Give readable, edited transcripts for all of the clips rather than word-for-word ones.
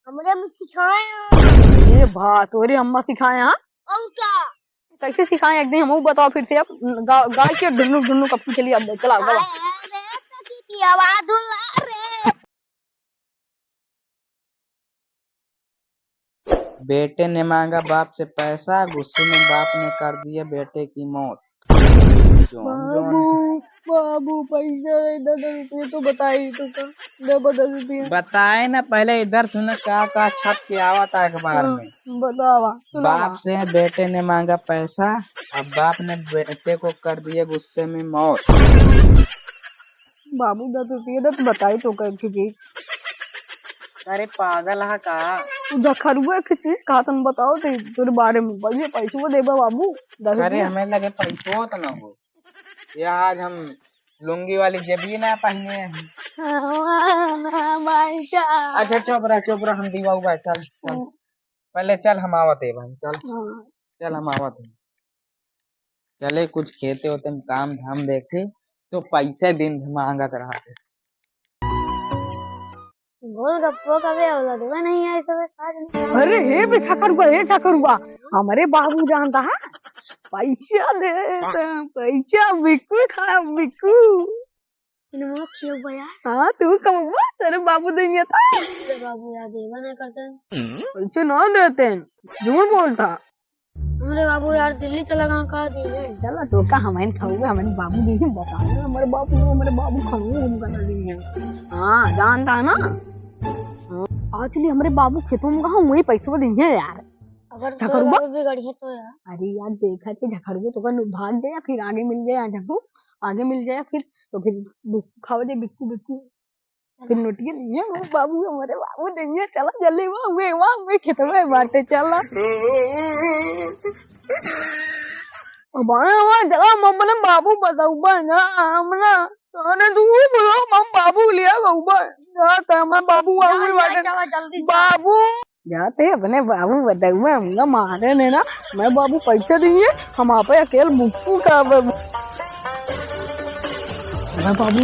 हमरे में सिखाया। ये भा तोरी अम्मा सिखाए हाँ? और क्या? कैसे सिखाए एक दिन हमको बताओ फिर से अब गाय के ढुन्नू ढुन्नू कब की चली अब चलाओ गवा। बेटे ने मांगा बाप से पैसा, गुस्से में बाप ने कर दिया बेटे की मौत। जोन जोन बाबू पैसा 10 रुपये तो बताई तो का 10 रुपये बताए ना, पहले इधर सुनो का छप के आवा था अखबार में। बतावा बाप से बेटे ने मांगा पैसा, अब बाप ने बेटे को कर दिया गुस्से में मौत। बाबू 10 रुपये तो बताई तो का चीज। अरे पागल है का? खरुआ की चीज कहा तुम बताओ तो तेरे बारे में पहले पैसा देबा बाबू 10 अरे रुपये। हमें लगे पैसों तो न हो, ये आज हम लुंगी वाली जबी ना पहने हैं। अच्छा चुप रहा हम दीवा हुआ चल चल पहले चल हम आवत है भाई चल चल हम आवत है। चले कुछ खेते होते हम काम धाम देखे तो पैसे दिन मांगा रहा थे। गोलगप्पो का भी औलादुआ नहीं है सब। अरे हे बेचा करुआ हमारे बाबू जानता है पैसा दे पैसा बिकू खा बिकू। हाँ तू कमवा तेरे बाबू देंगे था। बाबू यार देवा नहीं करते। पैसे ना देते झूठ बोलता। हमारे बाबू यार दिल्ली चला गया कहा दिए। चला तो का हमें खाऊंगा हमारे बाबू देंगे बता हमारे बाबू खाऊंगा हम बना देंगे। हाँ जानता है ना एक्चुअली हमारे बाबू खेतों में कहा वही पैसे देंगे यार। अगर झकरुआ भी गढ़ी तो यार। अरे यार देखा थे झकरुआ तो कर भाग गया फिर आगे मिल गया झकरू आगे मिल जाए फिर तो फिर बिस्कू खाओ दे बिस्कू बिस्कू फिर नोटिया नहीं है बाबू हमारे बाबू देंगे चला जल्दी वहाँ खेतों में बांटे चला। अब चला मम्मा बाबू बताऊबा ना हमना अरे तू बोलो मम बाबू लिया गऊबा जाता हमारे बाबू बाबू जाते अपने बाबू बताऊबा हमका मारे ने ना मैं बाबू पैसा दिए हम आप अकेले बुक्कू का मैं बाबू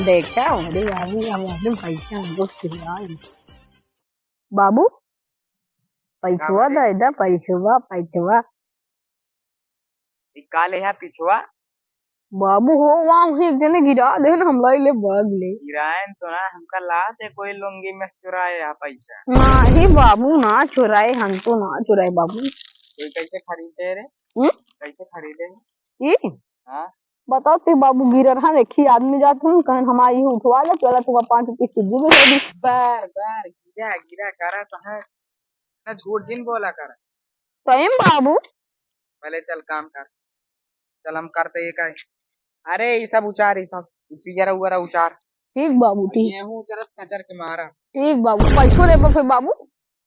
देखा हमारे बाबू हमारे पैसा हमको खिलाए। बाबू पैसा दे दा पैसा काले है पिछवा बाबू हो वहाँ एक जने गिरा दे ना हम ले भाग ले गिरायन तो ना हमका लात है कोई लुंगी में चुराए या पैसा नहीं बाबू ना चुराए हम तो ना चुराए बाबू। ये कैसे खरीदे रे? कैसे खरीदे ये हाँ बताओ ते बाबू गिरा रहा देखी आदमी जाते हैं कहीं हमारी उठवा ले चला तू 5 रुपये सीधी भी दे दी बार गिरा करा तो है ना झूठ जिन बोला कर सही बाबू पहले चल काम कर चल हम करते ये का अरे ये सब उचार ये सब पिजरा उगरा उचार। ठीक बाबू ठीक ये हूँ चरस कचर के मारा ठीक बाबू पैसों दे फिर बाबू।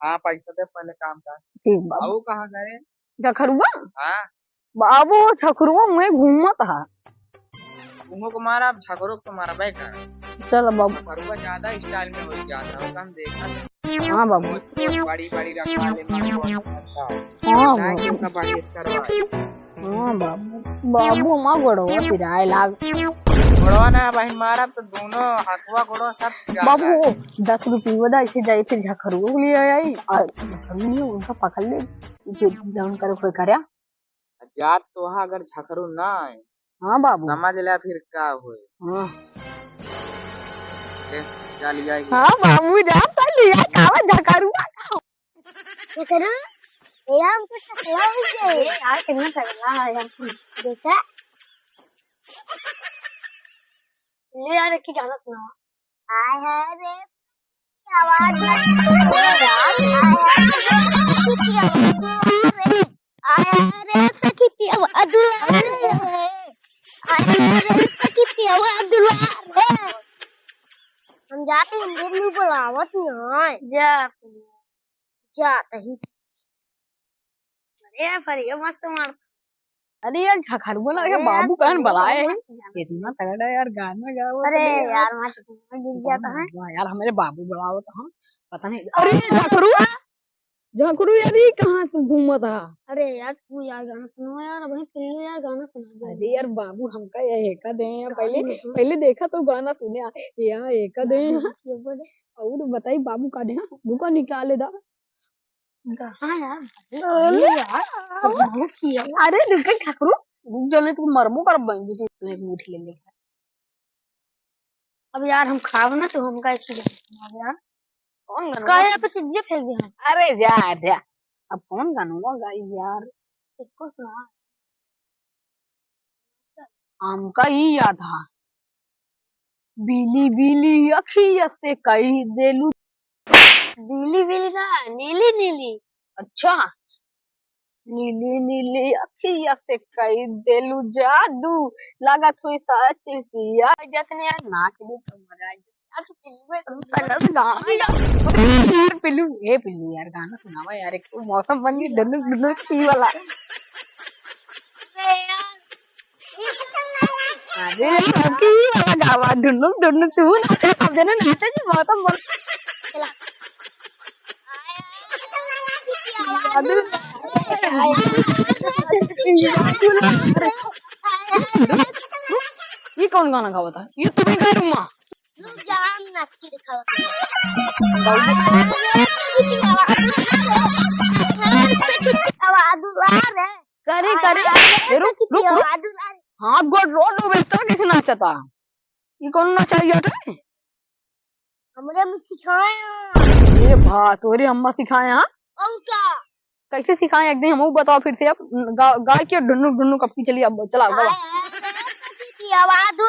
हाँ पैसा दे पहले काम कर। ठीक बाबू आओ कहाँ गए? झखरुआ हाँ बाबू झखरुआ मैं घूमत था घूमो को मारा झगड़ो को मारा बैठा चल बाबू झगड़ुआ ज्यादा स्टाइल में हो जाता है हम देखा। हाँ बाबू बड़ी रखा ले हाँ बाबू हाँ बाबू माँ गोड़वा पिराए लाग गोड़वा ना भाई मारा तो दोनों हाथवा गोड़वा सब बाबू 10 रुपये बता ऐसे जाए फिर झखरुआ के लिए आई झखरुआ उनका पकड़ ले जान कर कोई करया जात तो वहाँ अगर झखरू ना आए हाँ बाबू समझ ले फिर क्या हुए। हाँ क्या लिया हाँ बाबू जा लिया कावा झखरुआ क्या करूं यार हमको टकला हो गया यार कितना टकला है यार देखा ले यार की गाना सुना आय हाय रे आवाज आय रे सखी की आवाज हम जाते हैं हिंदी में बुलावत नहीं जाते ही अरे पर ये मस्त मार अरे यार झखरुआ ना बाबू कहन बुलाए हैं इतना तगड़ा यार गाना गाओ अरे यार मैं गिर गया था यार हमारे बाबू बुलाओ तो हम पता नहीं अरे झखरुआ झाकरू यार ये कहाँ तू घूमा था? अरे यार तू यार गाना सुनो यार, अभी पिल्लू यार गाना सुना दे। अरे यार बाबू हमका ये एका दे यार, पहले देखा तो गाना सुने यार एका दे और बताई बाबू का दे रुका निकाले दा। हाँ यार अरे यार बाबू की यार। अरे रुक ठाकुर रुक जाने तू मरबो कर बंदी थी तू एक मुट्ठी ले ले। अब यार हम खाब ना तो हमका एक चीज यार कौन गाना? का यहाँ पे चीजें फेंक दी हम। अरे जा जा अब कौन गाना गाई यार? इसको सुना हमका ही याद था। बीली बीली अखिया से कही देलू। बीली बीली ना नीली नीली। अच्छा नीली नीली अखिया से कही देलू जादू लागत हुई सच किया जतने यार नाच दे तो मजा आ यार। तू पिल्लू है तुम कलर गाना यार पिल्लू ए पिल्लू यार गाना सुनावा यार एक तो मौसम बन गई डनु डनु की वाला। अरे की वाला गावा डनु डनु तू अब जने नाचे जी मौसम बन ये कौन गाना गावा था? ये तुम्हें करूँगा नाच के दिखाओ। करे करे रुक रुक हाथ गोड़ रोड बेचता कैसे नाचता? ये कौन नाचा यार? हमरे में सिखाया। ये भा तोरे अम्मा सिखाए हाँ? और क्या कैसे सिखाए एक दिन हमको बताओ फिर से अब गाय के डुन्नू डुन्नू कब की चली अब चला गावा। आवाज